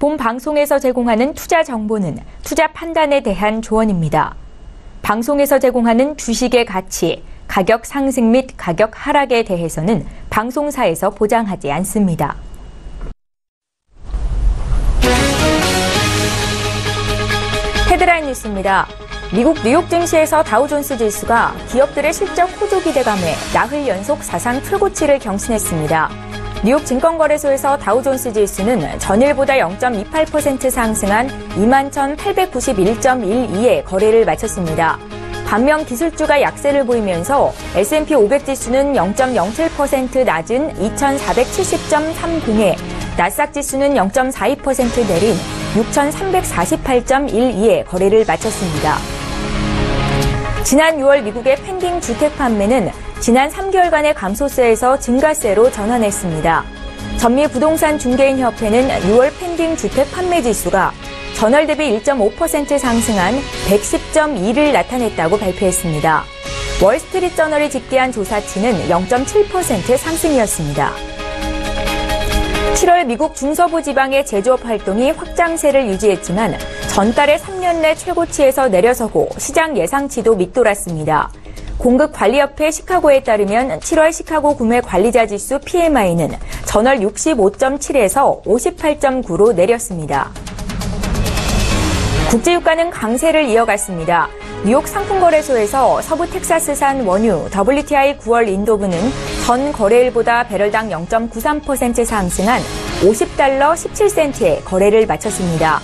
본 방송에서 제공하는 투자 정보는 투자 판단에 대한 조언입니다. 방송에서 제공하는 주식의 가치, 가격 상승 및 가격 하락에 대해서는 방송사에서 보장하지 않습니다. 헤드라인 뉴스입니다. 미국 뉴욕 증시에서 다우존스 지수가 기업들의 실적 호조 기대감에 나흘 연속 사상 최고치를 경신했습니다. 뉴욕 증권거래소에서 다우존스 지수는 전일보다 0.28% 상승한 21,891.12에 거래를 마쳤습니다. 반면 기술주가 약세를 보이면서 S&P 500 지수는 0.07% 낮은 2,470.30에, 나스닥 지수는 0.42% 내린 6,348.12에 거래를 마쳤습니다. 지난 6월 미국의 펜딩 주택 판매는 지난 3개월간의 감소세에서 증가세로 전환했습니다. 전미부동산중개인협회는 6월 펜딩 주택 판매 지수가 전월 대비 1.5% 상승한 110.2를 나타냈다고 발표했습니다. 월스트리트저널이 집계한 조사치는 0.7% 상승이었습니다. 7월 미국 중서부 지방의 제조업 활동이 확장세를 유지했지만 전달의 3년 내 최고치에서 내려서고 시장 예상치도 밑돌았습니다. 공급관리협회 시카고에 따르면 7월 시카고 구매 관리자 지수 PMI는 전월 65.7에서 58.9로 내렸습니다. 국제유가는 강세를 이어갔습니다. 뉴욕 상품거래소에서 서부 텍사스산 원유 WTI 9월 인도분은 전 거래일보다 배럴당 0.93% 상승한 $50 17센트에 거래를 마쳤습니다.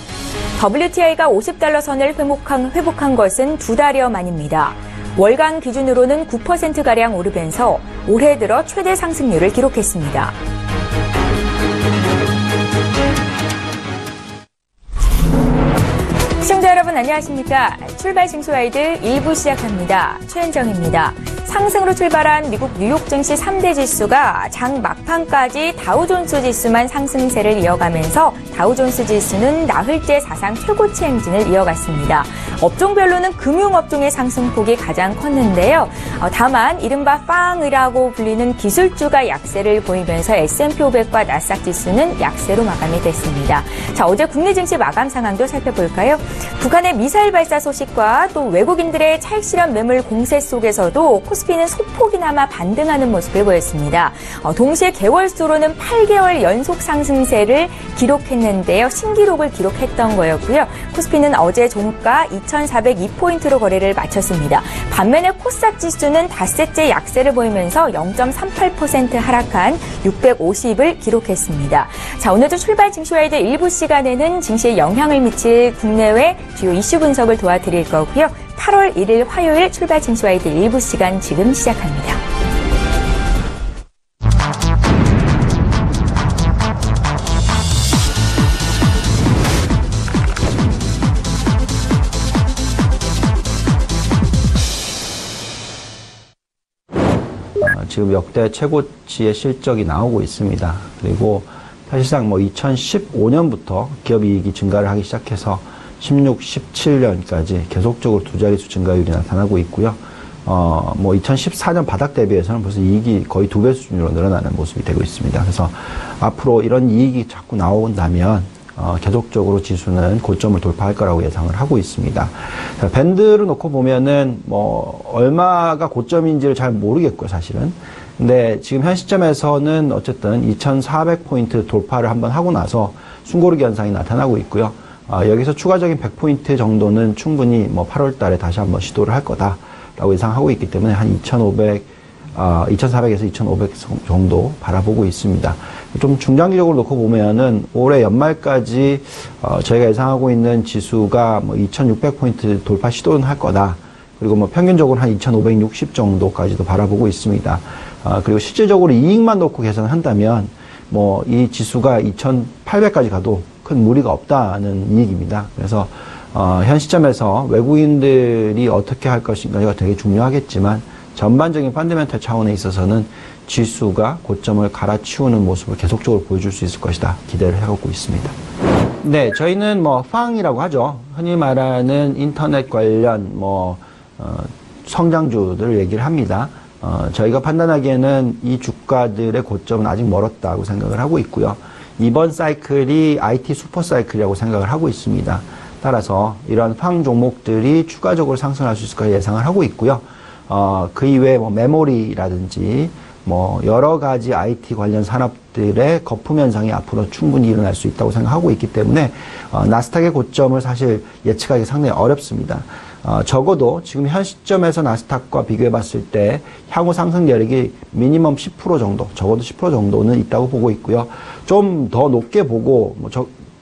WTI가 $50 선을 회복한 것은 2달여 만입니다. 월간 기준으로는 9%가량 오르면서 올해 들어 최대 상승률을 기록했습니다. 시청자 여러분 안녕하십니까? 출발 징수와이드 1부 시작합니다. 최은정입니다. 상승으로 출발한 미국 뉴욕 증시 3대 지수가 장 막판까지 다우존스 지수만 상승세를 이어가면서 다우존스 지수는 나흘째 사상 최고치 행진을 이어갔습니다. 업종별로는 금융업종의 상승폭이 가장 컸는데요. 다만 이른바 빵이라고 불리는 기술주가 약세를 보이면서 S&P 500과 나스닥 지수는 약세로 마감이 됐습니다. 자, 어제 국내 증시 마감 상황도 살펴볼까요? 북한의 미사일 발사 소식과 또 외국인들의 차익 실현 매물 공세 속에서도 코스피는 소폭이나마 반등하는 모습을 보였습니다. 동시에 개월수로는 8개월 연속 상승세를 기록했는데요. 신기록을 기록했던 거였고요. 코스피는 어제 종가 2,402포인트로 거래를 마쳤습니다. 반면에 코스닥 지수는 닷새째 약세를 보이면서 0.38% 하락한 650을 기록했습니다. 자, 오늘도 출발 증시와이드 일부 시간에는 증시에 영향을 미칠 국내외 주요 이슈 분석을 도와드릴 거고요. 8월 1일 화요일 출발 증시와이드 일부 시간 지금 시작합니다. 지금 역대 최고치의 실적이 나오고 있습니다. 그리고 사실상 2015년부터 기업 이익이 증가를 하기 시작해서 16, 17년까지 계속적으로 두 자릿수 증가율이 나타나고 있고요. 2014년 바닥 대비해서는 벌써 이익이 거의 2배 수준으로 늘어나는 모습이 되고 있습니다. 그래서 앞으로 이런 이익이 자꾸 나온다면 계속적으로 지수는 고점을 돌파할 거라고 예상을 하고 있습니다. 자, 밴드를 놓고 보면은 얼마가 고점인지를 잘 모르겠고요, 사실은. 근데 지금 현 시점에서는 어쨌든 2,400포인트 돌파를 한번 하고 나서 숨고르기 현상이 나타나고 있고요. 여기서 추가적인 100포인트 정도는 충분히 8월 달에 다시 한번 시도를 할 거다라고 예상하고 있기 때문에 한 2,400에서 2,500 정도 바라보고 있습니다. 좀 중장기적으로 놓고 보면은 올해 연말까지 저희가 예상하고 있는 지수가 2,600포인트 돌파 시도는 할 거다. 그리고 평균적으로 한 2,560 정도까지도 바라보고 있습니다. 그리고 실질적으로 이익만 놓고 계산한다면 이 지수가 2,800까지 가도 큰 무리가 없다는 이익입니다. 그래서 현 시점에서 외국인들이 어떻게 할 것인가가 되게 중요하겠지만 전반적인 펀더멘털 차원에 있어서는 지수가 고점을 갈아치우는 모습을 계속적으로 보여줄 수 있을 것이다 기대를 해오고 있습니다. 네, 저희는 팡이라고 하죠. 흔히 말하는 인터넷 관련 성장주들을 얘기를 합니다. 저희가 판단하기에는 이 주가들의 고점은 아직 멀었다고 생각을 하고 있고요. 이번 사이클이 IT 슈퍼 사이클이라고 생각을 하고 있습니다. 따라서 이런 황 종목들이 추가적으로 상승할 수 있을 거라 예상을 하고 있고요. 그 이외에 뭐 메모리라든지 뭐 여러 가지 IT 관련 산업들의 거품 현상이 앞으로 충분히 일어날 수 있다고 생각하고 있기 때문에 나스닥의 고점을 사실 예측하기 상당히 어렵습니다. 적어도 지금 현 시점에서 나스닥과 비교해 봤을 때 향후 상승 여력이 미니멈 10% 정도, 적어도 10% 정도는 있다고 보고 있고요. 좀 더 높게 보고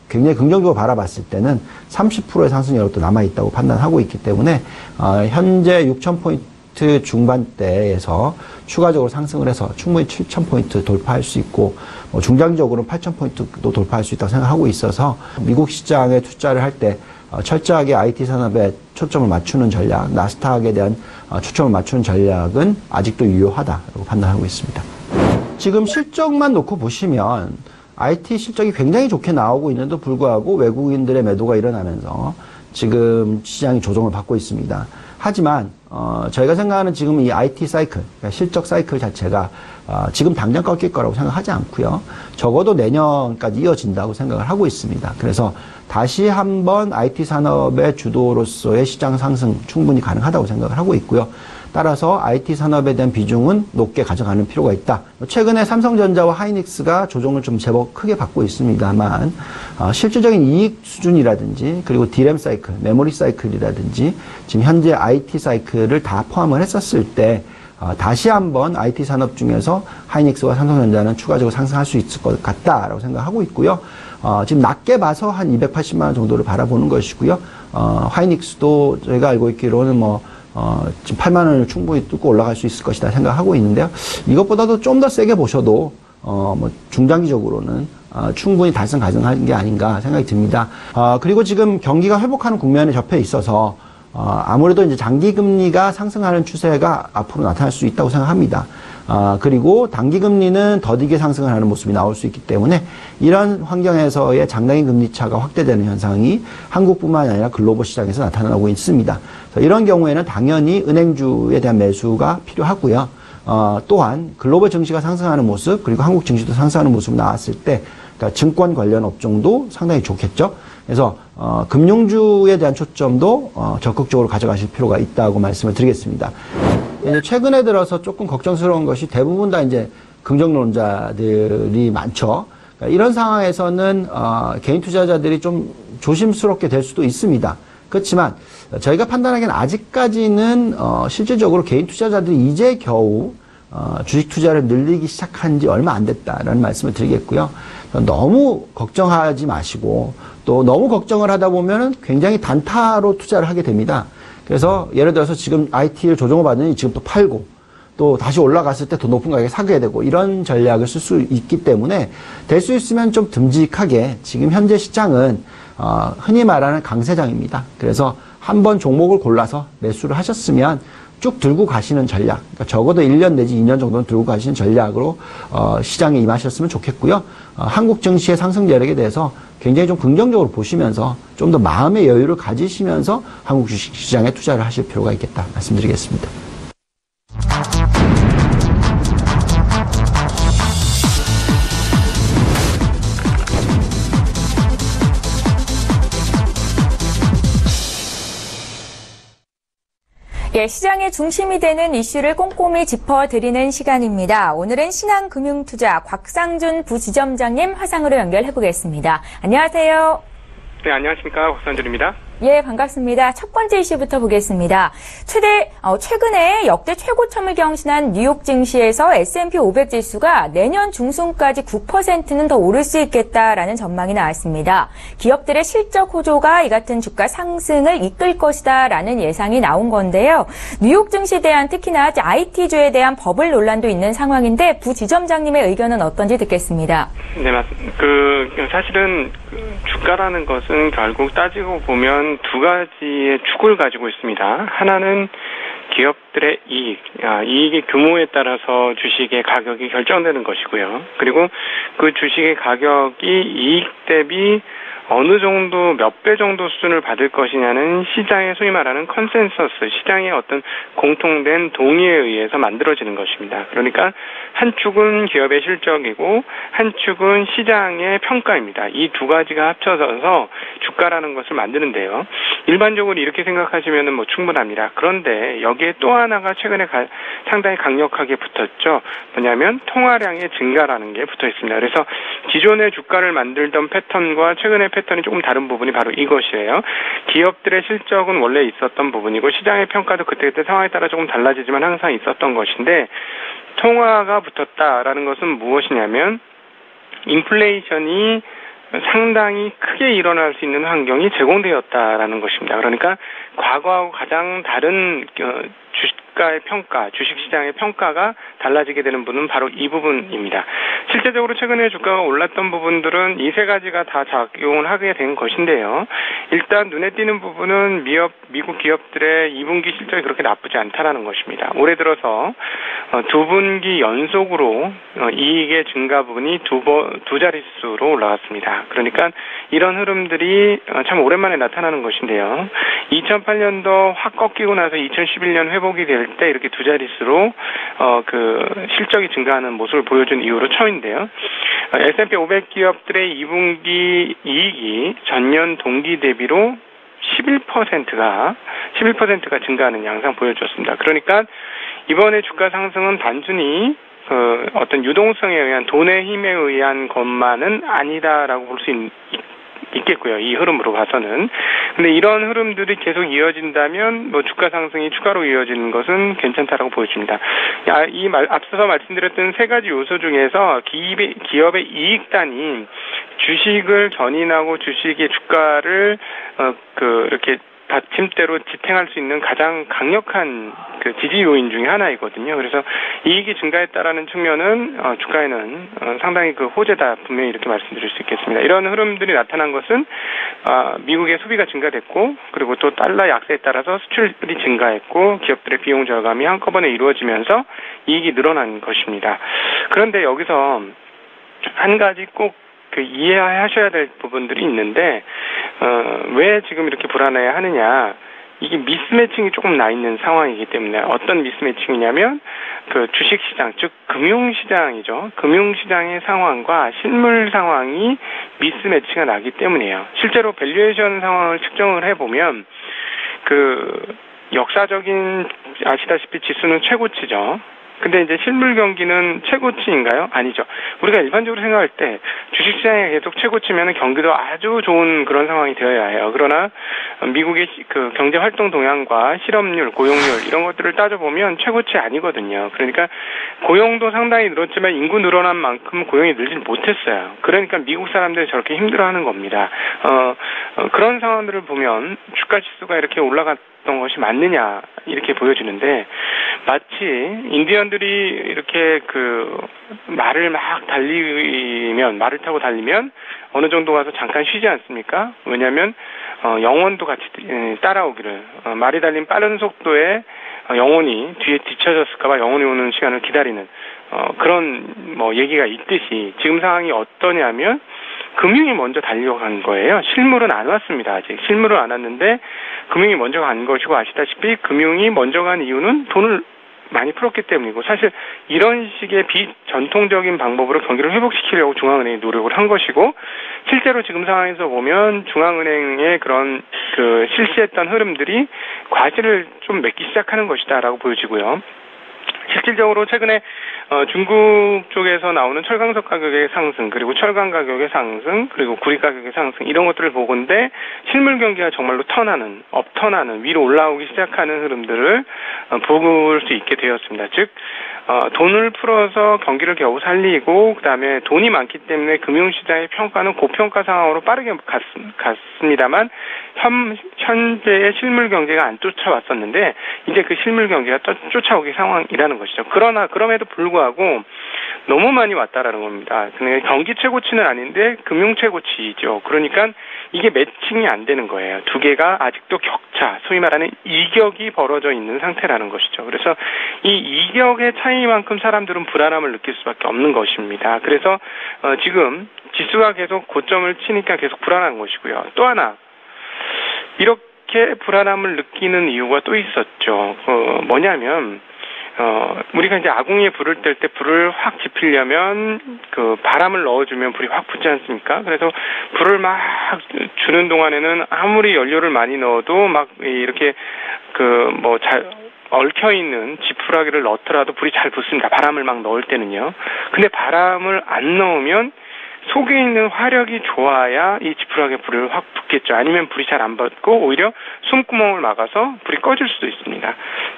굉장히 긍정적으로 바라봤을 때는 30%의 상승 여력도 남아 있다고 판단하고 있기 때문에 현재 6,000포인트 중반대에서 추가적으로 상승을 해서 충분히 7,000포인트 돌파할 수 있고 중장기적으로는 8,000포인트도 돌파할 수 있다고 생각하고 있어서 미국 시장에 투자를 할 때 철저하게 IT 산업에 초점을 맞추는 전략, 나스닥에 대한 초점을 맞추는 전략은 아직도 유효하다고 판단하고 있습니다. 지금 실적만 놓고 보시면 IT 실적이 굉장히 좋게 나오고 있는데도 불구하고 외국인들의 매도가 일어나면서 지금 시장이 조정을 받고 있습니다. 하지만 저희가 생각하는 지금 이 IT 사이클, 그러니까 실적 사이클 자체가 지금 당장 꺾일 거라고 생각하지 않고요. 적어도 내년까지 이어진다고 생각을 하고 있습니다. 그래서 다시 한번 IT 산업의 주도로서의 시장 상승 충분히 가능하다고 생각을 하고 있고요. 따라서 IT 산업에 대한 비중은 높게 가져가는 필요가 있다. 최근에 삼성전자와 하이닉스가 조정을 좀 제법 크게 받고 있습니다만 실질적인 이익 수준이라든지 그리고 디램 사이클, 메모리 사이클이라든지 지금 현재 IT 사이클을 다 포함을 했었을 때 다시 한번 IT 산업 중에서 하이닉스와 삼성전자는 추가적으로 상승할 수 있을 것 같다라고 생각하고 있고요. 지금 낮게 봐서 한 280만 원 정도를 바라보는 것이고요. 하이닉스도 저희가 알고 있기로는 지금 8만 원을 충분히 뚫고 올라갈 수 있을 것이다 생각하고 있는데요. 이것보다도 좀 더 세게 보셔도 중장기적으로는 충분히 달성 가능한 게 아닌가 생각이 듭니다. 그리고 지금 경기가 회복하는 국면에 접해 있어서 아무래도 이제 장기금리가 상승하는 추세가 앞으로 나타날 수 있다고 생각합니다. 그리고 단기금리는 더디게 상승을 하는 모습이 나올 수 있기 때문에 이런 환경에서의 장단기 금리 차가 확대되는 현상이 한국뿐만 아니라 글로벌 시장에서 나타나고 있습니다. 이런 경우에는 당연히 은행주에 대한 매수가 필요하고요. 또한 글로벌 증시가 상승하는 모습 그리고 한국 증시도 상승하는 모습이 나왔을 때 그러니까 증권 관련 업종도 상당히 좋겠죠. 그래서 금융주에 대한 초점도 적극적으로 가져가실 필요가 있다고 말씀을 드리겠습니다. 이제 최근에 들어서 조금 걱정스러운 것이 대부분 다 이제 긍정론자들이 많죠. 그러니까 이런 상황에서는 개인 투자자들이 좀 조심스럽게 될 수도 있습니다. 그렇지만 저희가 판단하기에는 아직까지는 실질적으로 개인 투자자들이 이제 겨우 주식 투자를 늘리기 시작한 지 얼마 안 됐다라는 말씀을 드리겠고요. 너무 걱정하지 마시고 또 너무 걱정을 하다 보면은 굉장히 단타로 투자를 하게 됩니다. 그래서 예를 들어서 지금 IT를 조정을 받으니 지금 또 팔고 또 다시 올라갔을 때 더 높은 가격에 사게 되고 이런 전략을 쓸 수 있기 때문에 될 수 있으면 좀 듬직하게 지금 현재 시장은 흔히 말하는 강세장입니다. 그래서 한번 종목을 골라서 매수를 하셨으면 쭉 들고 가시는 전략, 그러니까 적어도 1년 내지 2년 정도는 들고 가시는 전략으로 시장에 임하셨으면 좋겠고요. 한국 증시의 상승 여력에 대해서 굉장히 좀 긍정적으로 보시면서 좀 더 마음의 여유를 가지시면서 한국 주식시장에 투자를 하실 필요가 있겠다 말씀드리겠습니다. 예, 시장의 중심이 되는 이슈를 꼼꼼히 짚어드리는 시간입니다. 오늘은 신한금융투자 곽상준 부지점장님 화상으로 연결해 보겠습니다. 안녕하세요. 네, 안녕하십니까. 곽상준입니다. 예, 반갑습니다. 첫 번째 이슈부터 보겠습니다. 최근에 역대 최고점을 경신한 뉴욕 증시에서 S&P 500 지수가 내년 중순까지 9%는 더 오를 수 있겠다라는 전망이 나왔습니다. 기업들의 실적 호조가 이 같은 주가 상승을 이끌 것이다라는 예상이 나온 건데요. 뉴욕 증시에 대한 특히나 IT주에 대한 버블 논란도 있는 상황인데 부지점장님의 의견은 어떤지 듣겠습니다. 네, 맞습니다. 사실은 주가라는 것은 결국 따지고 보면 두 가지의 축을 가지고 있습니다. 하나는 기업들의 이익의 규모에 따라서 주식의 가격이 결정되는 것이고요. 그리고 그 주식의 가격이 이익 대비 어느 정도 몇 배 정도 수준을 받을 것이냐는 시장의 소위 말하는 컨센서스, 시장의 어떤 공통된 동의에 의해서 만들어지는 것입니다. 그러니까 한 축은 기업의 실적이고 한 축은 시장의 평가입니다. 이 두 가지가 합쳐져서 주가라는 것을 만드는데요. 일반적으로 이렇게 생각하시면 뭐 충분합니다. 그런데 여기에 또 하나가 최근에 상당히 강력하게 붙었죠. 뭐냐면 통화량의 증가라는 게 붙어 있습니다. 그래서 기존의 주가를 만들던 패턴과 최근의 패턴이 조금 다른 부분이 바로 이것이에요. 기업들의 실적은 원래 있었던 부분이고 시장의 평가도 그때그때 상황에 따라 조금 달라지지만 항상 있었던 것인데 통화가 붙었다라는 것은 무엇이냐면 인플레이션이 상당히 크게 일어날 수 있는 환경이 제공되었다라는 것입니다. 그러니까 과거하고 가장 다른 주가의 평가, 주식시장의 평가가 달라지게 되는 부분은 바로 이 부분입니다. 실제적으로 최근에 주가가 올랐던 부분들은 이 세 가지가 다 작용을 하게 된 것인데요. 일단 눈에 띄는 부분은 미국 기업들의 2분기 실적이 그렇게 나쁘지 않다라는 것입니다. 올해 들어서 두 분기 연속으로 이익의 증가 부분이 두 자릿수로 올라갔습니다. 그러니까 이런 흐름들이 참 오랜만에 나타나는 것인데요. 2008년도 확 꺾이고 나서 2011년 회복이 될 때 이렇게 두 자릿수로 실적이 증가하는 모습을 보여준 이후로 처음인데요. S&P 500 기업들의 2분기 이익이 전년 동기 대비로 11%가 증가하는 양상 보여줬습니다. 그러니까 이번에 주가 상승은 단순히 어떤 유동성에 의한 돈의 힘에 의한 것만은 아니다라고 볼 수 있겠고요. 이 흐름으로 봐서는. 근데 이런 흐름들이 계속 이어진다면 뭐 주가 상승이 추가로 이어지는 것은 괜찮다라고 보여집니다. 앞서서 말씀드렸던 세 가지 요소 중에서 기업의 이익단이 주식을 견인하고 주식의 주가를 이렇게 받침대로 지탱할 수 있는 가장 강력한 지지 요인 중에 하나이거든요. 그래서 이익이 증가했다라는 측면은 주가에는 상당히 호재다 분명히 이렇게 말씀드릴 수 있겠습니다. 이런 흐름들이 나타난 것은 미국의 소비가 증가됐고 그리고 또 달러 약세에 따라서 수출이 증가했고 기업들의 비용 절감이 한꺼번에 이루어지면서 이익이 늘어난 것입니다. 그런데 여기서 한 가지 꼭 이해하셔야 될 부분들이 있는데 왜 지금 이렇게 불안해 하느냐, 이게 미스매칭이 조금 나 있는 상황이기 때문에. 어떤 미스매칭이냐면 주식시장, 즉 금융시장이죠. 금융시장의 상황과 실물 상황이 미스매치가 나기 때문이에요. 실제로 밸류에이션 상황을 측정을 해보면 역사적인 아시다시피 지수는 최고치죠. 근데 이제 실물 경기는 최고치인가요? 아니죠. 우리가 일반적으로 생각할 때 주식시장에 계속 최고치면 경기도 아주 좋은 그런 상황이 되어야 해요. 그러나 미국의 경제 활동 동향과 실업률, 고용률 이런 것들을 따져보면 최고치 아니거든요. 그러니까 고용도 상당히 늘었지만 인구 늘어난 만큼 고용이 늘지 못했어요. 그러니까 미국 사람들이 저렇게 힘들어하는 겁니다. 그런 상황들을 보면 주가 지수가 이렇게 올라갔던 것이 맞느냐 이렇게 보여지는데, 마치 인디언들이 이렇게 말을 타고 달리면 어느 정도 가서 잠깐 쉬지 않습니까? 왜냐하면 영혼도 같이 따라오기를, 말이 달린 빠른 속도에 영혼이 뒤에 뒤쳐졌을까봐 영혼이 오는 시간을 기다리는 그런 얘기가 있듯이 지금 상황이 어떠냐면 금융이 먼저 달려간 거예요. 실물은 안 왔습니다. 아직 실물은 안 왔는데 금융이 먼저 간 것이고, 아시다시피 금융이 먼저 간 이유는 돈을 많이 풀었기 때문이고, 사실 이런 식의 비전통적인 방법으로 경기를 회복시키려고 중앙은행이 노력을 한 것이고, 실제로 지금 상황에서 보면 중앙은행의 그런 실시했던 흐름들이 과실을 좀 맺기 시작하는 것이다라고 보여지고요. 실질적으로 최근에 중국 쪽에서 나오는 철강석 가격의 상승, 그리고 철강 가격의 상승, 그리고 구리 가격의 상승, 이런 것들을 보건대 실물 경기가 정말로 업턴하는 위로 올라오기 시작하는 흐름들을 볼 수 있게 되었습니다. 즉 돈을 풀어서 경기를 겨우 살리고, 그다음에 돈이 많기 때문에 금융시장의 평가는 고평가 상황으로 빠르게 갔습니다만, 현재의 실물 경제가 안 쫓아왔었는데 이제 그 실물 경제가 쫓아오기 상황이라는 것이죠. 그러나 그럼에도 불구하고 너무 많이 왔다라는 겁니다. 그러니까 경기 최고치는 아닌데 금융 최고치죠. 그러니까 이게 매칭이 안 되는 거예요. 두 개가 아직도 격차, 소위 말하는 이격이 벌어져 있는 상태라는 것이죠. 그래서 이 이격의 차이만큼 사람들은 불안함을 느낄 수밖에 없는 것입니다. 그래서 지금 지수가 계속 고점을 치니까 계속 불안한 것이고요. 또 하나 이렇게 불안함을 느끼는 이유가 또 있었죠. 뭐냐면 우리가 이제 아궁이에 불을 뗄 때 불을 확 지피려면 그 바람을 넣어주면 불이 확 붙지 않습니까? 그래서 불을 막 주는 동안에는 아무리 연료를 많이 넣어도 막 이렇게 얽혀있는 지푸라기를 넣더라도 불이 잘 붙습니다. 바람을 막 넣을 때는요. 근데 바람을 안 넣으면 속에 있는 화력이 좋아야 이 지푸라기에 불이 확 붙겠죠. 아니면 불이 잘 안 붙고 오히려 숨구멍을 막아서 불이 꺼질 수도 있습니다.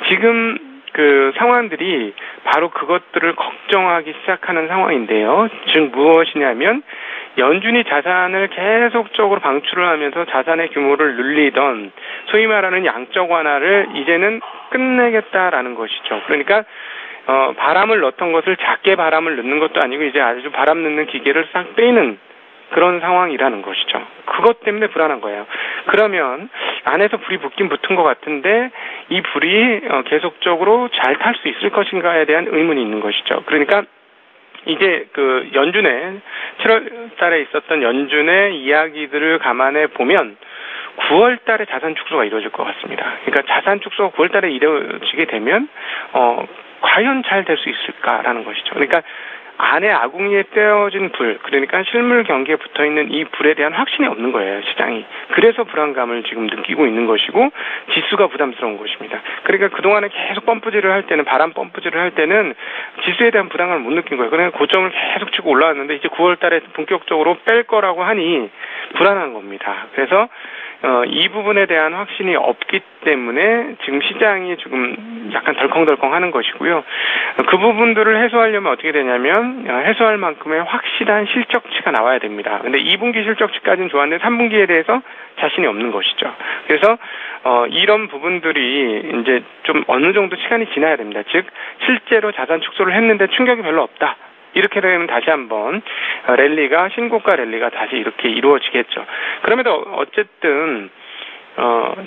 지금 그 상황들이 바로 그것들을 걱정하기 시작하는 상황인데요. 즉 무엇이냐면 연준이 자산을 계속적으로 방출을 하면서 자산의 규모를 늘리던 소위 말하는 양적 완화를 이제는 끝내겠다라는 것이죠. 그러니까 바람을 넣었던 것을 작게 바람을 넣는 것도 아니고 이제 아주 바람 넣는 기계를 싹 빼는 그런 상황이라는 것이죠. 그것 때문에 불안한 거예요. 그러면 안에서 불이 붙긴 붙은 것 같은데 이 불이 계속적으로 잘 탈 수 있을 것인가에 대한 의문이 있는 것이죠. 그러니까 이제 그 연준에 7월 달에 있었던 연준의 이야기들을 감안해 보면 9월 달에 자산 축소가 이루어질 것 같습니다. 그러니까 자산 축소가 9월 달에 이루어지게 되면 과연 잘 될 수 있을까라는 것이죠. 그러니까 안에 아궁이에 떼어진 불, 그러니까 실물 경기에 붙어있는 이 불에 대한 확신이 없는 거예요, 시장이. 그래서 불안감을 지금 느끼고 있는 것이고 지수가 부담스러운 것입니다. 그러니까 그동안에 계속 펌프질을 할 때는, 바람 펌프질을 할 때는 지수에 대한 부담감을 못 느낀 거예요. 그러니까 고점을 계속 치고 올라왔는데 이제 9월 달에 본격적으로 뺄 거라고 하니 불안한 겁니다. 그래서 이 부분에 대한 확신이 없기 때문에 지금 시장이 지금 약간 덜컹덜컹 하는 것이고요. 그 부분들을 해소하려면 어떻게 되냐면 해소할 만큼의 확실한 실적치가 나와야 됩니다. 근데 2분기 실적치까지는 좋았는데 3분기에 대해서 자신이 없는 것이죠. 그래서 이런 부분들이 이제 좀 어느 정도 시간이 지나야 됩니다. 즉 실제로 자산 축소를 했는데 충격이 별로 없다. 이렇게 되면 다시 한번 랠리가 신고가 랠리가 다시 이렇게 이루어지겠죠. 그럼에도 어쨌든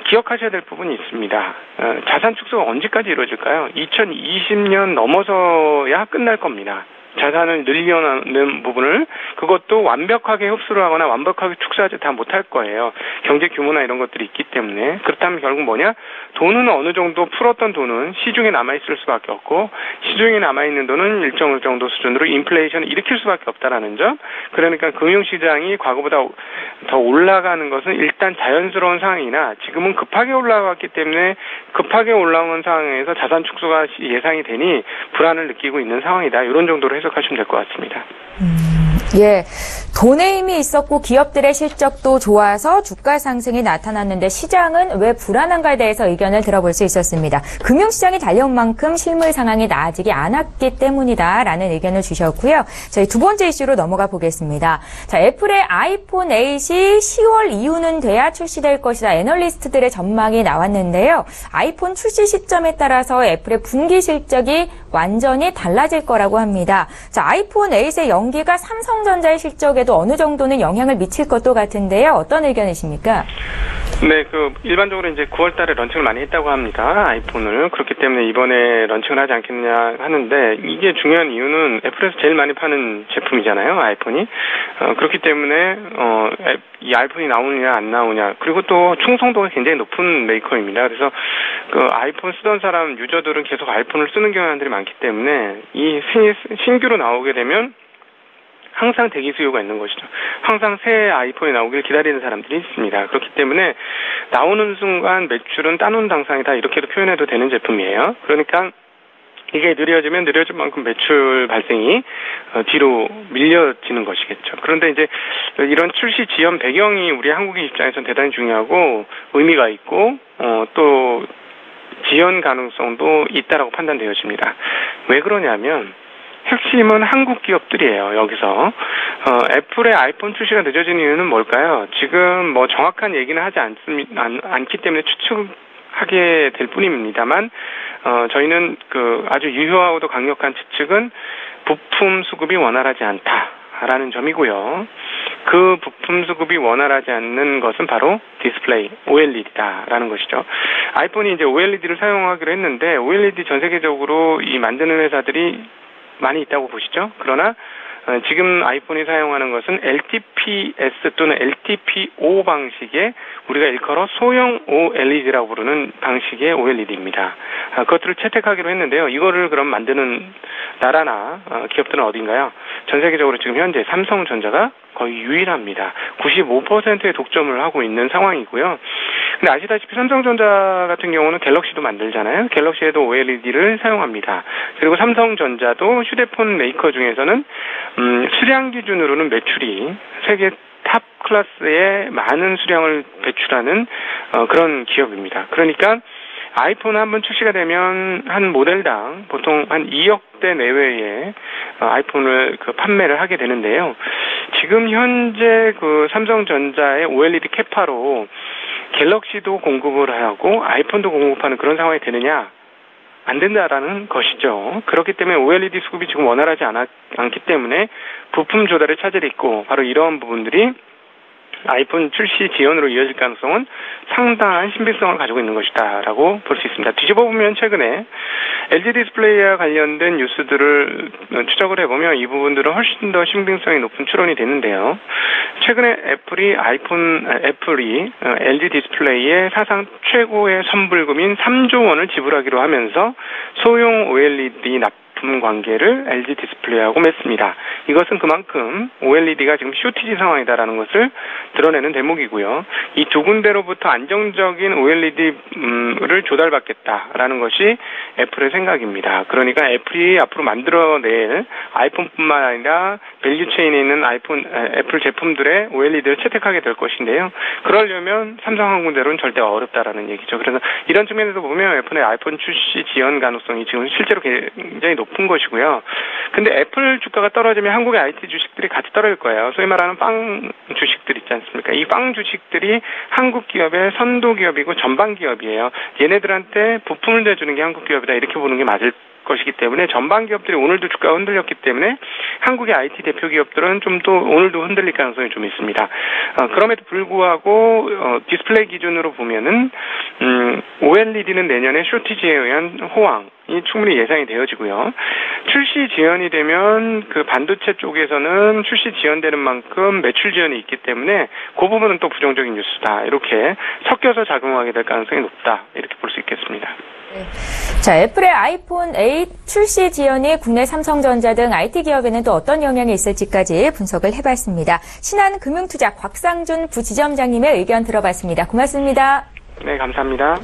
기억하셔야 될 부분이 있습니다. 자산 축소가 언제까지 이루어질까요? 2020년 넘어서야 끝날 겁니다. 자산을 늘려는 부분을 그것도 완벽하게 흡수를 하거나 완벽하게 축소하지 다 못할 거예요. 경제 규모나 이런 것들이 있기 때문에. 그렇다면 결국 뭐냐? 돈은 어느 정도 풀었던 돈은 시중에 남아있을 수밖에 없고 시중에 남아있는 돈은 일정 정도 수준으로 인플레이션을 일으킬 수밖에 없다라는 점. 그러니까 금융시장이 과거보다 더 올라가는 것은 일단 자연스러운 상황이나 지금은 급하게 올라갔기 때문에 급하게 올라온 상황에서 자산 축소가 예상이 되니 불안을 느끼고 있는 상황이다. 이런 정도로 해석하시면 될 것 같습니다. 예. 돈의 힘이 있었고 기업들의 실적도 좋아서 주가 상승이 나타났는데 시장은 왜 불안한가에 대해서 의견을 들어볼 수 있었습니다. 금융시장이 달려온 만큼 실물 상황이 나아지지 않았기 때문이다라는 의견을 주셨고요. 저희 두 번째 이슈로 넘어가 보겠습니다. 자, 애플의 아이폰 8이 10월 이후는 돼야 출시될 것이다. 애널리스트들의 전망이 나왔는데요. 아이폰 출시 시점에 따라서 애플의 분기 실적이 완전히 달라질 거라고 합니다. 자, 아이폰 8의 연기가 삼성전자의 실적에도 어느 정도는 영향을 미칠 것도 같은데요. 어떤 의견이십니까? 네, 일반적으로 이제 9월 달에 런칭을 많이 했다고 합니다. 아이폰을. 그렇기 때문에 이번에 런칭을 하지 않겠냐 하는데, 이게 중요한 이유는 애플에서 제일 많이 파는 제품이잖아요, 아이폰이. 그렇기 때문에, 이 아이폰이 나오느냐, 안 나오냐. 그리고 또 충성도가 굉장히 높은 메이커입니다. 그래서 아이폰 쓰던 사람, 유저들은 계속 아이폰을 쓰는 경향들이 많기 때문에, 이 신규로 나오게 되면, 항상 대기 수요가 있는 것이죠. 항상 새 아이폰이 나오길 기다리는 사람들이 있습니다. 그렇기 때문에 나오는 순간 매출은 따놓은 당상이다 이렇게도 표현해도 되는 제품이에요. 그러니까 이게 느려지면 느려진 만큼 매출 발생이 뒤로 밀려지는 것이겠죠. 그런데 이제 이런 출시 지연 배경이 우리 한국인 입장에서는 대단히 중요하고 의미가 있고 또 지연 가능성도 있다라고 판단되어집니다. 왜 그러냐면 핵심은 한국 기업들이에요. 여기서 애플의 아이폰 출시가 늦어진 이유는 뭘까요? 지금 뭐 정확한 얘기는 하지 않기 때문에 추측하게 될 뿐입니다만 저희는 그 아주 유효하고도 강력한 추측은 부품 수급이 원활하지 않다라는 점이고요. 그 부품 수급이 원활하지 않는 것은 바로 디스플레이, OLED다라는 것이죠. 아이폰이 이제 OLED를 사용하기로 했는데 OLED 전 세계적으로 이 만드는 회사들이 많이 있다고 보시죠. 그러나 지금 아이폰이 사용하는 것은 LTPS 또는 LTPO 방식의 우리가 일컬어 소형 OLED라고 부르는 방식의 OLED입니다. 그것들을 채택하기로 했는데요. 이거를 그럼 만드는 나라나 기업들은 어딘가요? 전 세계적으로 지금 현재 삼성전자가 거의 유일합니다. 95%의 독점을 하고 있는 상황이고요. 근데 아시다시피 삼성전자 같은 경우는 갤럭시도 만들잖아요. 갤럭시에도 OLED를 사용합니다. 그리고 삼성전자도 휴대폰 메이커 중에서는 수량 기준으로는 매출이 세계 탑 클래스의 많은 수량을 배출하는 그런 기업입니다. 그러니까 아이폰 한번 출시가 되면 한 모델당 보통 한 2억대 내외의 아이폰을 판매를 하게 되는데요. 지금 현재 그 삼성전자의 OLED 캐파로 갤럭시도 공급을 하고 아이폰도 공급하는 그런 상황이 되느냐? 안 된다라는 것이죠. 그렇기 때문에 OLED 수급이 지금 원활하지 않기 때문에 부품 조달의 차질이 있고 바로 이러한 부분들이 아이폰 출시 지연으로 이어질 가능성은 상당한 신빙성을 가지고 있는 것이다라고 볼 수 있습니다. 뒤집어 보면 최근에 LG 디스플레이와 관련된 뉴스들을 추적을 해보면 이 부분들은 훨씬 더 신빙성이 높은 추론이 되는데요. 최근에 애플이 LG 디스플레이에 사상 최고의 선불금인 3조 원을 지불하기로 하면서 소형 OLED 납품 관계를 LG 디스플레이하고 맺습니다. 이것은 그만큼 OLED가 지금 쇼티지 상황이다라는 것을 드러내는 대목이고요. 이 두 군데로부터 안정적인 OLED를 조달받겠다라는 것이 애플의 생각입니다. 그러니까 애플이 앞으로 만들어낼 아이폰뿐만 아니라 밸류체인에 있는 애플 제품들의 OLED를 채택하게 될 것인데요. 그러려면 삼성 한 군데로는 절대 어렵다라는 얘기죠. 그래서 이런 측면에서 보면 애플의 아이폰 출시 지연 가능성이 지금 실제로 굉장히 높은 것이고요. 근데 애플 주가가 떨어지면 한국의 IT 주식들이 같이 떨어질 거예요. 소위 말하는 빵 주식들 있지 않습니까? 이 빵 주식들이 한국 기업의 선도 기업이고 전방 기업이에요. 얘네들한테 부품을 내주는 게 한국 기업이다 이렇게 보는 게 맞을 것이기 때문에 전방 기업들이 오늘도 주가가 흔들렸기 때문에 한국의 IT 대표 기업들은 좀 더 오늘도 흔들릴 가능성이 좀 있습니다. 그럼에도 불구하고 디스플레이 기준으로 보면은 OLED는 내년에 쇼티지에 의한 호황이 충분히 예상이 되어지고요. 출시 지연이 되면 그 반도체 쪽에서는 출시 지연되는 만큼 매출 지연이 있기 때문에 그 부분은 또 부정적인 뉴스다. 이렇게 섞여서 작용하게 될 가능성이 높다. 이렇게 볼 수 있겠습니다. 자, 애플의 아이폰 8 출시 지연이 국내 삼성전자 등 IT 기업에는 또 어떤 영향이 있을지까지 분석을 해봤습니다. 신한금융투자 곽상준 부지점장님의 의견 들어봤습니다. 고맙습니다. 네, 감사합니다.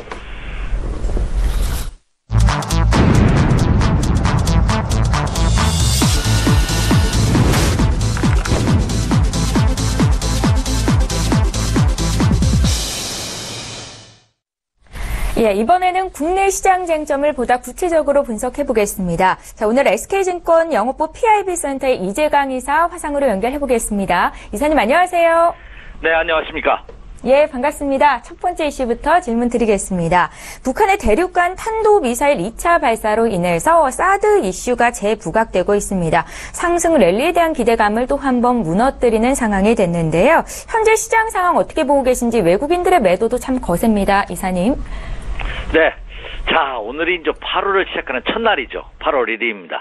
예, 이번에는 국내 시장 쟁점을 보다 구체적으로 분석해 보겠습니다. 자, 오늘 SK증권 영업부 PIB 센터의 이재강 이사 화상으로 연결해 보겠습니다. 이사님 안녕하세요. 네, 안녕하십니까. 예, 반갑습니다. 첫 번째 이슈부터 질문 드리겠습니다. 북한의 대륙간 탄도미사일 2차 발사로 인해서 사드 이슈가 재부각되고 있습니다. 상승 랠리에 대한 기대감을 또 한 번 무너뜨리는 상황이 됐는데요. 현재 시장 상황 어떻게 보고 계신지 외국인들의 매도도 참 거셉니다. 이사님. 네. 자, 오늘이 이제 8월을 시작하는 첫날이죠. 8월 1일입니다.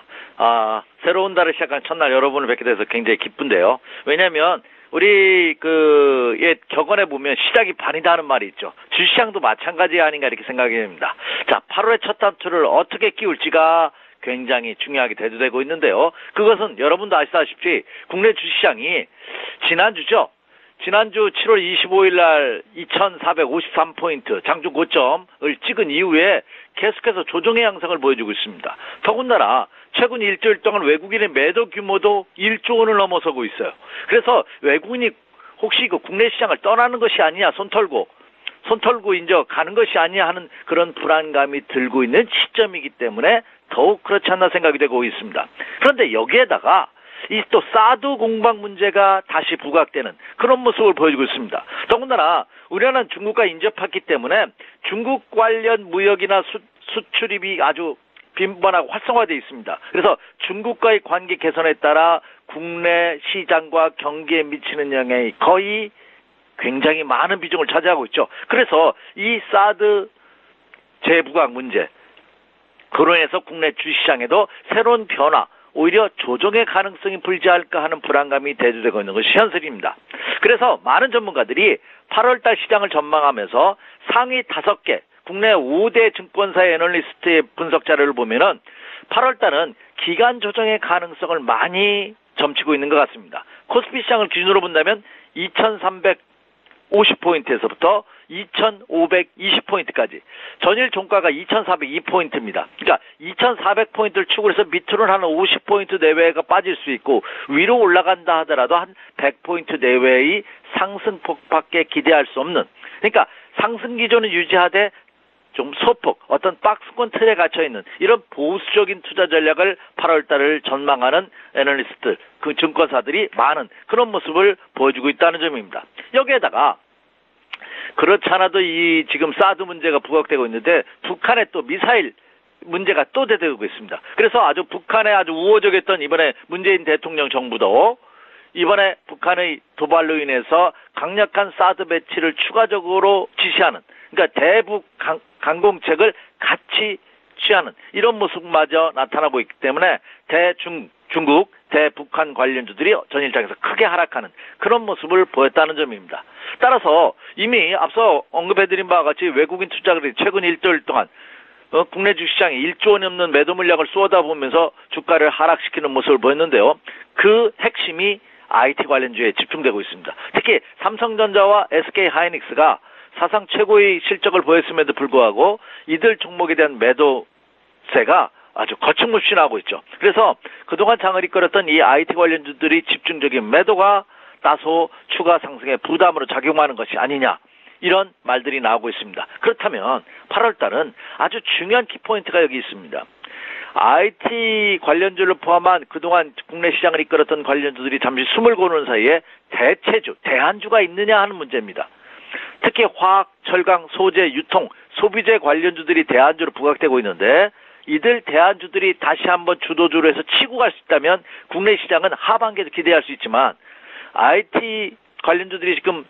새로운 달을 시작하는 첫날 여러분을 뵙게 돼서 굉장히 기쁜데요. 왜냐면, 우리, 격언에 보면 시작이 반이다 하는 말이 있죠. 주시장도 마찬가지 아닌가 이렇게 생각이 됩니다. 자, 8월의 첫 단추를 어떻게 끼울지가 굉장히 중요하게 대두되고 있는데요. 그것은 여러분도 아시다시피 국내 주시장이 지난주 7월 25일 날 2,453포인트 장중 고점을 찍은 이후에 계속해서 조정의 양상을 보여주고 있습니다. 더군다나 최근 일주일 동안 외국인의 매도 규모도 1조 원을 넘어서고 있어요. 그래서 외국인이 혹시 국내 시장을 떠나는 것이 아니냐 손 털고 손 털고 이제 가는 것이 아니냐 하는 그런 불안감이 들고 있는 시점이기 때문에 더욱 그렇지 않나 생각이 되고 있습니다. 그런데 여기에다가 이 또 사드 공방 문제가 다시 부각되는 그런 모습을 보여주고 있습니다. 더군다나 우리나라는 중국과 인접했기 때문에 중국 관련 무역이나 수출입이 아주 빈번하고 활성화되어 있습니다. 그래서 중국과의 관계 개선에 따라 국내 시장과 경기에 미치는 영향이 거의 굉장히 많은 비중을 차지하고 있죠. 그래서 이 사드 재부각 문제, 그로 인해서 국내 주시장에도 새로운 변화, 오히려 조정의 가능성이 불지할까 하는 불안감이 대두되고 있는 것이 현실입니다. 그래서 많은 전문가들이 8월달 시장을 전망하면서 상위 5개, 국내 5대 증권사의 애널리스트의 분석 자료를 보면은 8월달은 기간 조정의 가능성을 많이 점치고 있는 것 같습니다. 코스피 시장을 기준으로 본다면 2350포인트에서부터 2520포인트까지 전일 종가가 2402포인트입니다. 그러니까 2400포인트를 축으로 해서 밑으로는 한 50포인트 내외가 빠질 수 있고 위로 올라간다 하더라도 한 100포인트 내외의 상승폭밖에 기대할 수 없는, 그러니까 상승 기조는 유지하되 좀 소폭 어떤 박스권 틀에 갇혀있는 이런 보수적인 투자 전략을 8월달을 전망하는 애널리스트, 그 증권사들이 많은 그런 모습을 보여주고 있다는 점입니다. 여기에다가 그렇지 않아도 이 지금 사드 문제가 부각되고 있는데 북한의 또 미사일 문제가 또 대두되고 있습니다. 그래서 아주 북한에 아주 우호적이었던 이번에 문재인 대통령 정부도 이번에 북한의 도발로 인해서 강력한 사드 배치를 추가적으로 지시하는, 그러니까 대북 강공책을 같이 취하는 이런 모습마저 나타나고 있기 때문에 중국, 대북한 관련주들이 전일장에서 크게 하락하는 그런 모습을 보였다는 점입니다. 따라서 이미 앞서 언급해드린 바와 같이 외국인 투자자들이 최근 1개월 동안 국내 주시장에 1조 원이 넘는 매도 물량을 쏟아보면서 주가를 하락시키는 모습을 보였는데요. 그 핵심이 IT 관련주에 집중되고 있습니다. 특히 삼성전자와 SK하이닉스가 사상 최고의 실적을 보였음에도 불구하고 이들 종목에 대한 매도세가 아주 거침없이 나오고 있죠. 그래서 그동안 장을 이끌었던 이 IT 관련주들이 집중적인 매도가 다소 추가 상승의 부담으로 작용하는 것이 아니냐, 이런 말들이 나오고 있습니다. 그렇다면 8월달은 아주 중요한 키포인트가 여기 있습니다. IT 관련주를 포함한 그동안 국내 시장을 이끌었던 관련주들이 잠시 숨을 고르는 사이에 대체주, 대안주가 있느냐 하는 문제입니다. 특히 화학, 철강, 소재, 유통, 소비재 관련주들이 대안주로 부각되고 있는데 이들 대안주들이 다시 한번 주도주로 해서 치고 갈 수 있다면 국내 시장은 하반기에도 기대할 수 있지만 IT 관련주들이 지금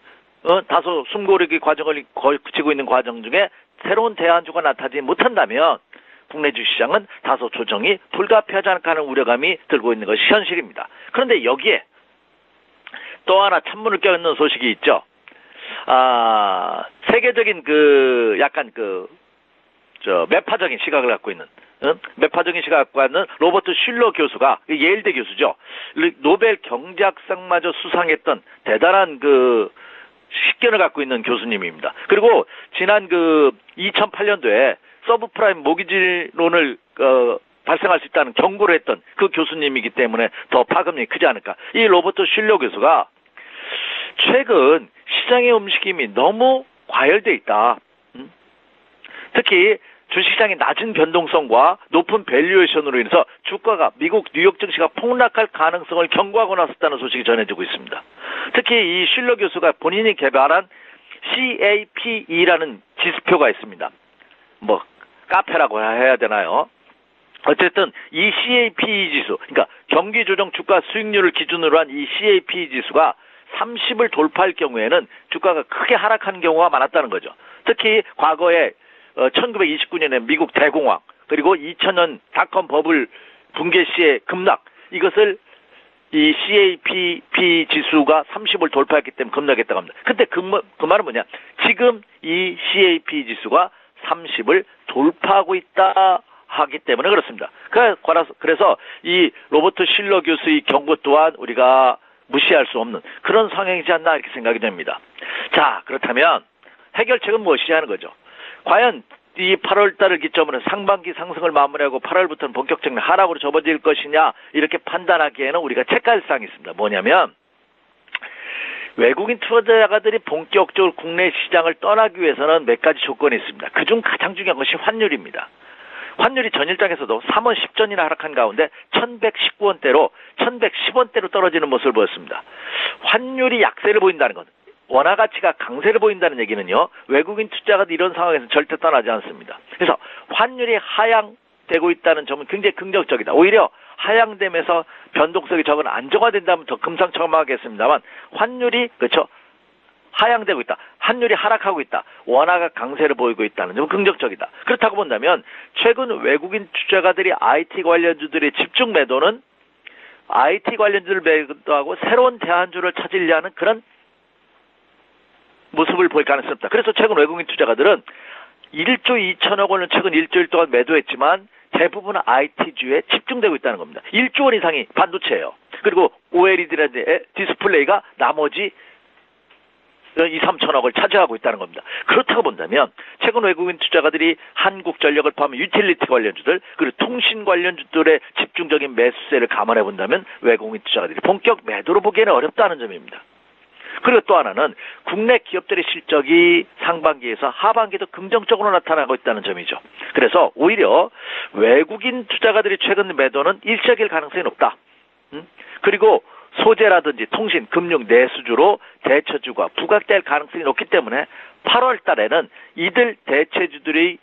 다소 숨고르기 과정을 거치고 있는 과정 중에 새로운 대안주가 나타나지 못한다면 국내 주시장은 다소 조정이 불가피하지 않을까 하는 우려감이 들고 있는 것이 현실입니다. 그런데 여기에 또 하나 찬물을 껴있는 소식이 있죠. 세계적인 매파적인 시각을 갖고 있는, 매파적인 시각을 갖고 있는 로버트 슐러 교수가, 예일대 교수죠. 노벨 경제학상마저 수상했던 대단한 식견을 갖고 있는 교수님입니다. 그리고 지난 2008년도에 서브프라임 모기지론을 발생할 수 있다는 경고를 했던 그 교수님이기 때문에 더 파급력이 크지 않을까. 이 로버트 슐러 교수가 최근 시장의 움직임이 너무 과열돼 있다. 특히 주식시장의 낮은 변동성과 높은 밸류에이션으로 인해서 주가가 미국 뉴욕 증시가 폭락할 가능성을 경고하고 나섰다는 소식이 전해지고 있습니다. 특히 이 슐러 교수가 본인이 개발한 CAPE라는 지수표가 있습니다. 카페라고 해야 되나요? 어쨌든 이 CAPE 지수, 그러니까 경기조정 주가 수익률을 기준으로 한 이 CAPE 지수가 30을 돌파할 경우에는 주가가 크게 하락하는 경우가 많았다는 거죠. 특히 과거에 1929년에 미국 대공황, 그리고 2000년 닷컴 버블 붕괴 시의 급락, 이것을 이 CAPE 지수가 30을 돌파했기 때문에 급락했다고 합니다. 근데 그 말은 뭐냐? 지금 이 CAPE 지수가 30을 돌파하고 있다 하기 때문에 그렇습니다. 그래서 이 로버트 슐러 교수의 경고 또한 우리가 무시할 수 없는 그런 상황이지 않나 이렇게 생각이 됩니다. 자, 그렇다면 해결책은 무엇이냐 하는 거죠. 과연 이 8월달을 기점으로 상반기 상승을 마무리하고 8월부터는 본격적인 하락으로 접어질 것이냐, 이렇게 판단하기에는 우리가 체크할 사항이 있습니다. 뭐냐면 외국인 투자자들이 본격적으로 국내 시장을 떠나기 위해서는 몇 가지 조건이 있습니다. 그중 가장 중요한 것이 환율입니다. 환율이 전일장에서도 3원 10전이나 하락한 가운데 1119원대로 1110원대로 떨어지는 모습을 보였습니다. 환율이 약세를 보인다는 것, 원화 가치가 강세를 보인다는 얘기는요, 외국인 투자자가 이런 상황에서 절대 떠나지 않습니다. 그래서 환율이 하향되고 있다는 점은 굉장히 긍정적이다. 오히려 하향되면서 변동성이 적은 안정화된다면 더 금상첨화하겠습니다만, 환율이 그렇죠, 하향되고 있다, 환율이 하락하고 있다, 원화가 강세를 보이고 있다는 점은 긍정적이다. 그렇다고 본다면 최근 외국인 투자가들이 IT 관련주들의 집중 매도는 IT 관련주를 매도하고 새로운 대안주를 찾으려는 그런 모습을 보일 가능성이 없다. 그래서 최근 외국인 투자가들은 1조 2천억 원을 최근 일주일 동안 매도했지만 대부분 IT주에 집중되고 있다는 겁니다. 1조 원 이상이 반도체예요. 그리고 OLED라는 디스플레이가 나머지 2, 3천억을 차지하고 있다는 겁니다. 그렇다고 본다면 최근 외국인 투자가들이 한국전력을 포함한 유틸리티 관련주들, 그리고 통신 관련주들의 집중적인 매수세를 감안해 본다면 외국인 투자가들이 본격 매도로 보기에는 어렵다는 점입니다. 그리고 또 하나는 국내 기업들의 실적이 상반기에서 하반기에도 긍정적으로 나타나고 있다는 점이죠. 그래서 오히려 외국인 투자가들이 최근 매도는 일시적일 가능성이 높다. 그리고 소재라든지 통신, 금융, 내수주로 대처주가 부각될 가능성이 높기 때문에 8월 달에는 이들 대체주들의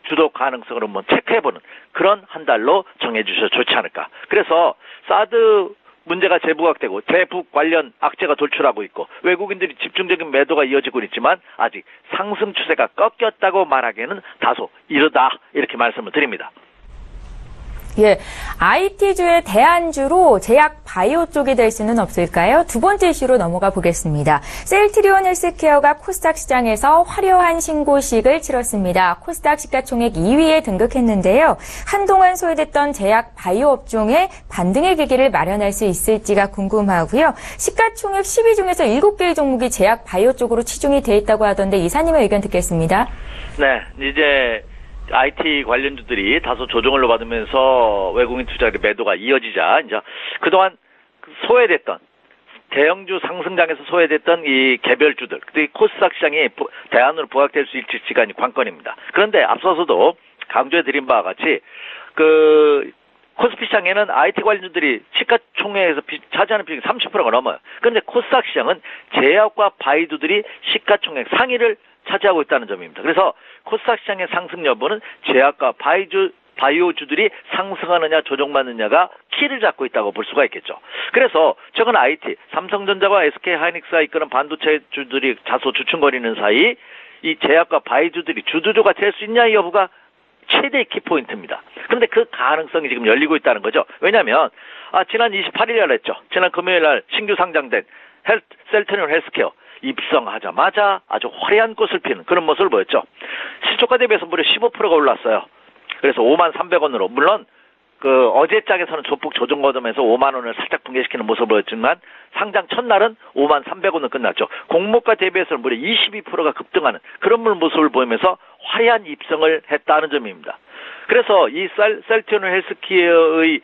주도 가능성을 한번 체크해보는 그런 한 달로 정해주셔도 좋지 않을까. 그래서 사드 문제가 재부각되고 대북 관련 악재가 돌출하고 있고 외국인들이 집중적인 매도가 이어지고 있지만 아직 상승 추세가 꺾였다고 말하기에는 다소 이르다, 이렇게 말씀을 드립니다. 예, IT주의 대안주로 제약 바이오 쪽이 될 수는 없을까요? 두 번째 이슈로 넘어가 보겠습니다. 셀트리온 헬스케어가 코스닥 시장에서 화려한 신고식을 치렀습니다. 코스닥 시가총액 2위에 등극했는데요. 한동안 소외됐던 제약 바이오 업종의 반등의 계기를 마련할 수 있을지가 궁금하고요. 시가총액 10위 중에서 7개의 종목이 제약 바이오 쪽으로 치중이 돼 있다고 하던데 이사님의 의견 듣겠습니다. 네, 이제 IT 관련주들이 다소 조정을 받으면서 외국인 투자의 매도가 이어지자 이제 그동안 소외됐던 대형주 상승장에서 소외됐던 이 개별주들, 코스닥 시장이 대안으로 부각될 수 있을 시간이 관건입니다. 그런데 앞서서도 강조해드린 바와 같이 코스피 시장에는 IT 관련주들이 시가총액에서 차지하는 비중이 30%가 넘어요. 그런데 코스닥 시장은 제약과 바이오주들이 시가총액 상위를 차지하고 있다는 점입니다. 그래서 코스닥 시장의 상승 여부는 제약과 바이오주들이 상승하느냐 조정받느냐가 키를 잡고 있다고 볼 수가 있겠죠. 그래서 최근 IT, 삼성전자와 SK하이닉스가 이끄는 반도체주들이 다소 주춤거리는 사이 이 제약과 바이오주들이 주도주가 될 수 있냐 여부가 최대의 키포인트입니다. 그런데 그 가능성이 지금 열리고 있다는 거죠. 왜냐하면 지난 28일 날 했죠. 지난 금요일 날 신규 상장된 셀트리온 헬스케어 입성하자마자 아주 화려한 꽃을 피는 그런 모습을 보였죠. 시초가 대비해서 무려 15%가 올랐어요. 그래서 53,300원으로 물론 어제 짝에서는 조폭 조정 거점에서 5만 원을 살짝 붕괴시키는 모습을 보였지만 상장 첫날은 53,300원으로 끝났죠. 공모가 대비해서는 무려 22%가 급등하는 그런 모습을 보이면서 화려한 입성을 했다는 점입니다. 그래서 이 셀트리온 헬스케어의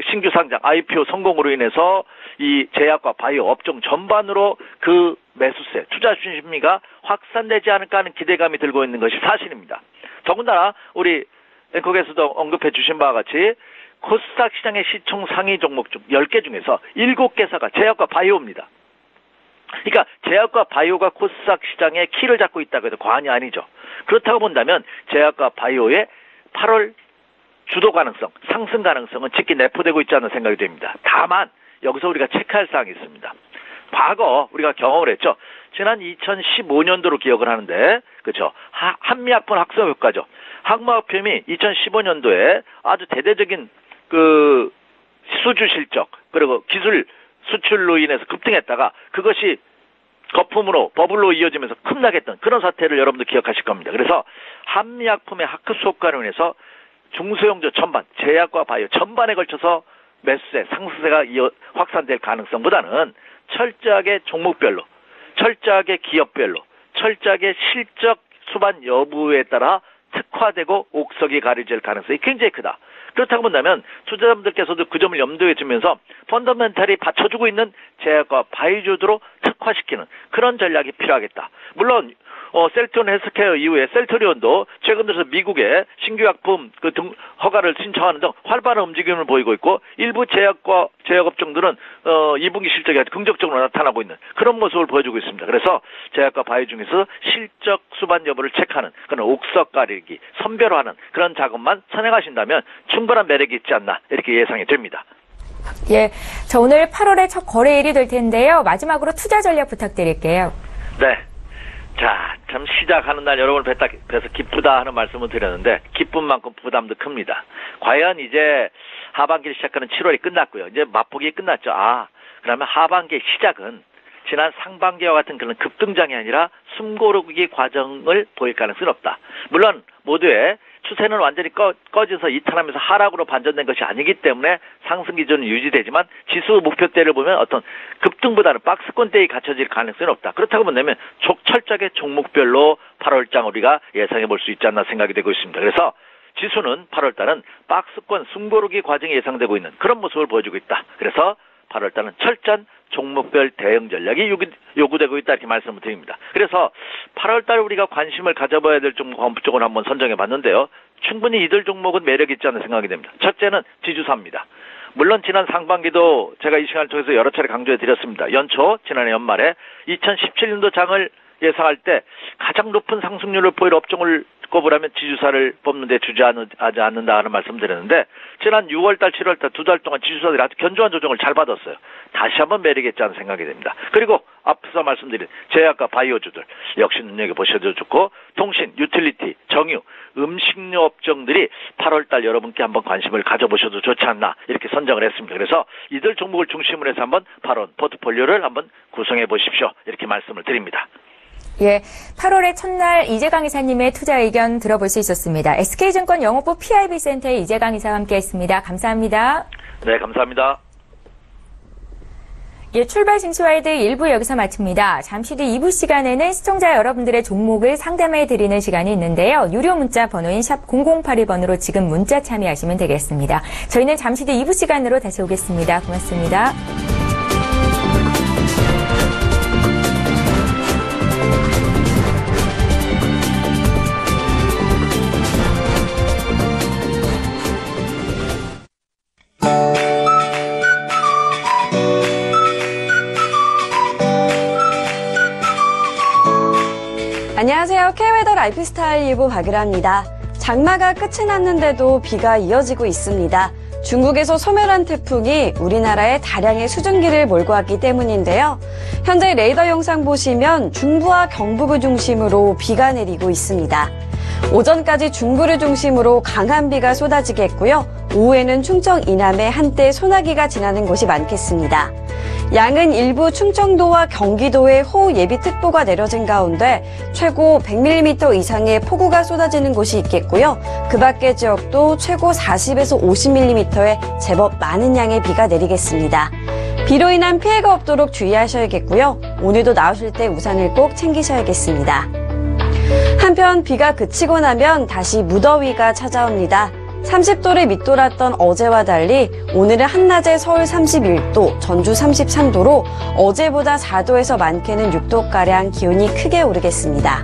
신규 상장 IPO 성공으로 인해서 이 제약과 바이오 업종 전반으로 그 매수세, 투자 심리가 확산되지 않을까 하는 기대감이 들고 있는 것이 사실입니다. 더군다나 우리 앵커께서도 언급해 주신 바와 같이 코스닥 시장의 시총 상위 종목 중 10개 중에서 7개사가 제약과 바이오입니다. 그러니까 제약과 바이오가 코스닥 시장의 키를 잡고 있다고 해도 과언이 아니죠. 그렇다고 본다면 제약과 바이오의 8월 주도 가능성, 상승 가능성은 짙게 내포되고 있지 않은 생각이 됩니다. 다만 여기서 우리가 체크할 사항이 있습니다. 과거 우리가 경험을 했죠. 지난 2015년도로 기억을 하는데, 그렇죠. 한미약품 학습 효과죠. 항마업품이 2015년도에 아주 대대적인 수주 실적 그리고 기술 수출로 인해서 급등했다가 그것이 거품으로 버블로 이어지면서 급락했던 그런 사태를 여러분들 기억하실 겁니다. 그래서 한미약품의 학습 효과로 인해서 중소형주 전반, 제약과 바이오 전반에 걸쳐서 매수세, 상승세가 확산될 가능성보다는 철저하게 종목별로, 철저하게 기업별로, 철저하게 실적 수반 여부에 따라 특화되고 옥석이 가려질 가능성이 굉장히 크다. 그렇다고 본다면 투자자분들께서도 그 점을 염두에 두면서 펀더멘탈이 받쳐주고 있는 제약과 바이오주로 특화시키는 그런 전략이 필요하겠다. 물론 셀트리온 헬스케어 이후에 셀트리온도 최근 들어서 미국에 신규 약품 등 허가를 신청하는 등 활발한 움직임을 보이고 있고 일부 제약업종들은 2분기 실적이 아주 긍정적으로 나타나고 있는 그런 모습을 보여주고 있습니다. 그래서 제약과 바이오 중에서 실적 수반 여부를 체크하는 그런 옥석 가리기, 선별화하는 그런 작업만 선행하신다면 충분한 매력이 있지 않나 이렇게 예상이 됩니다. 예, 저 오늘 8월의 첫 거래일이 될 텐데요. 마지막으로 투자 전략 부탁드릴게요. 네. 자, 참 시작하는 날 여러분을 뵈서 기쁘다 하는 말씀을 드렸는데 기쁜 만큼 부담도 큽니다. 과연 이제 하반기를 시작하는 7월이 끝났고요. 이제 맛보기 끝났죠. 그러면 하반기의 시작은 지난 상반기와 같은 그런 급등장이 아니라 숨고르기 과정을 보일 가능성은 없다. 물론 모두의 추세는 완전히 꺼져서 이탈하면서 하락으로 반전된 것이 아니기 때문에 상승 기준은 유지되지만 지수 목표대를 보면 어떤 급등보다는 박스권대에 갖춰질 가능성은 없다. 그렇다고 본다면 철저하게 종목별로 8월장 우리가 예상해 볼 수 있지 않나 생각이 되고 있습니다. 그래서 지수는 8월달은 박스권 숨고르기 과정이 예상되고 있는 그런 모습을 보여주고 있다. 그래서 8월달은 철저한 종목별 대응 전략이 요구되고 있다 이렇게 말씀을 드립니다. 그래서 8월달 우리가 관심을 가져봐야 될 종목 쪽을 한번 선정해 봤는데요. 충분히 이들 종목은 매력 있지 않은 생각이 됩니다. 첫째는 지주사입니다. 물론 지난 상반기도 제가 이 시간을 통해서 여러 차례 강조해 드렸습니다. 연초 지난해 연말에 2017년도 장을 예상할 때 가장 높은 상승률을 보일 업종을 꼽으라면 지주사를 뽑는데 주저하지 않는다 하는 말씀 드렸는데 지난 6월달 7월달 두 달 동안 지주사들이 아주 견조한 조정을 잘 받았어요. 다시 한번 매력이 있지 않은 생각이 됩니다. 그리고 앞서 말씀드린 제약과 바이오주들 역시 눈여겨보셔도 좋고 통신, 유틸리티, 정유, 음식료 업종들이 8월달 여러분께 한번 관심을 가져보셔도 좋지 않나 이렇게 선정을 했습니다. 그래서 이들 종목을 중심으로 해서 한번 8월 포트폴리오를 한번 구성해 보십시오. 이렇게 말씀을 드립니다. 예, 8월의 첫날 이재강 이사님의 투자 의견 들어볼 수 있었습니다. SK증권 영업부 PIB센터의 이재강 이사와 함께했습니다. 감사합니다. 네, 감사합니다. 예, 출발 징수와이드 1부 여기서 마칩니다. 잠시 뒤 2부 시간에는 시청자 여러분들의 종목을 상담해 드리는 시간이 있는데요. 유료 문자 번호인 샵 0081번으로 지금 문자 참여하시면 되겠습니다. 저희는 잠시 뒤 2부 시간으로 다시 오겠습니다. 고맙습니다. 안녕하세요. K웨더 라이프스타일 1부 박유라입니다. 장마가 끝이 났는데도 비가 이어지고 있습니다. 중국에서 소멸한 태풍이 우리나라에 다량의 수증기를 몰고 왔기 때문인데요. 현재 레이더 영상 보시면 중부와 경북을 중심으로 비가 내리고 있습니다. 오전까지 중부를 중심으로 강한 비가 쏟아지겠고요. 오후에는 충청 이남에 한때 소나기가 지나는 곳이 많겠습니다. 양은 일부 충청도와 경기도에 호우 예비특보가 내려진 가운데 최고 100mm 이상의 폭우가 쏟아지는 곳이 있겠고요. 그 밖의 지역도 최고 40에서 50mm의 제법 많은 양의 비가 내리겠습니다. 비로 인한 피해가 없도록 주의하셔야겠고요. 오늘도 나오실 때 우산을 꼭 챙기셔야겠습니다. 한편 비가 그치고 나면 다시 무더위가 찾아옵니다. 30도를 밑돌았던 어제와 달리 오늘은 한낮에 서울 31도, 전주 33도로 어제보다 4도에서 많게는 6도가량 기온이 크게 오르겠습니다.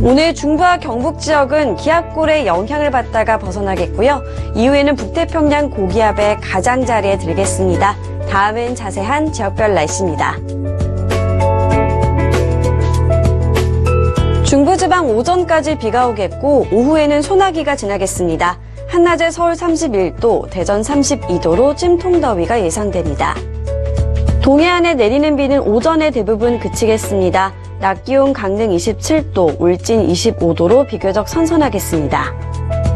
오늘 중부와 경북 지역은 기압골의 영향을 받다가 벗어나겠고요. 이후에는 북태평양 고기압의 가장자리에 들겠습니다. 다음은 자세한 지역별 날씨입니다. 중부지방 오전까지 비가 오겠고 오후에는 소나기가 지나겠습니다. 한낮에 서울 31도, 대전 32도로 찜통더위가 예상됩니다. 동해안에 내리는 비는 오전에 대부분 그치겠습니다. 낮 기온 강릉 27도, 울진 25도로 비교적 선선하겠습니다.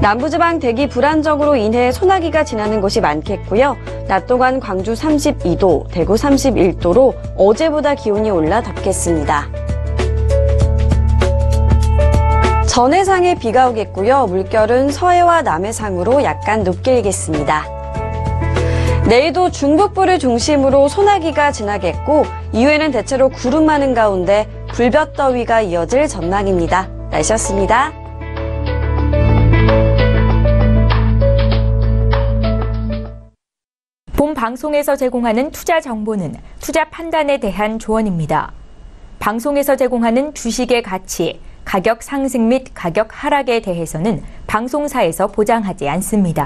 남부지방 대기 불안정으로 인해 소나기가 지나는 곳이 많겠고요. 낮 동안 광주 32도, 대구 31도로 어제보다 기온이 올라 덥겠습니다. 전해상에 비가 오겠고요. 물결은 서해와 남해상으로 약간 높게 일겠습니다. 내일도 중북부를 중심으로 소나기가 지나겠고 이후에는 대체로 구름 많은 가운데 불볕더위가 이어질 전망입니다. 날씨였습니다. 방송에서 제공하는 투자 정보는 투자 판단에 대한 조언입니다. 방송에서 제공하는 주식의 가치, 가격 상승 및 가격 하락에 대해서는 방송사에서 보장하지 않습니다.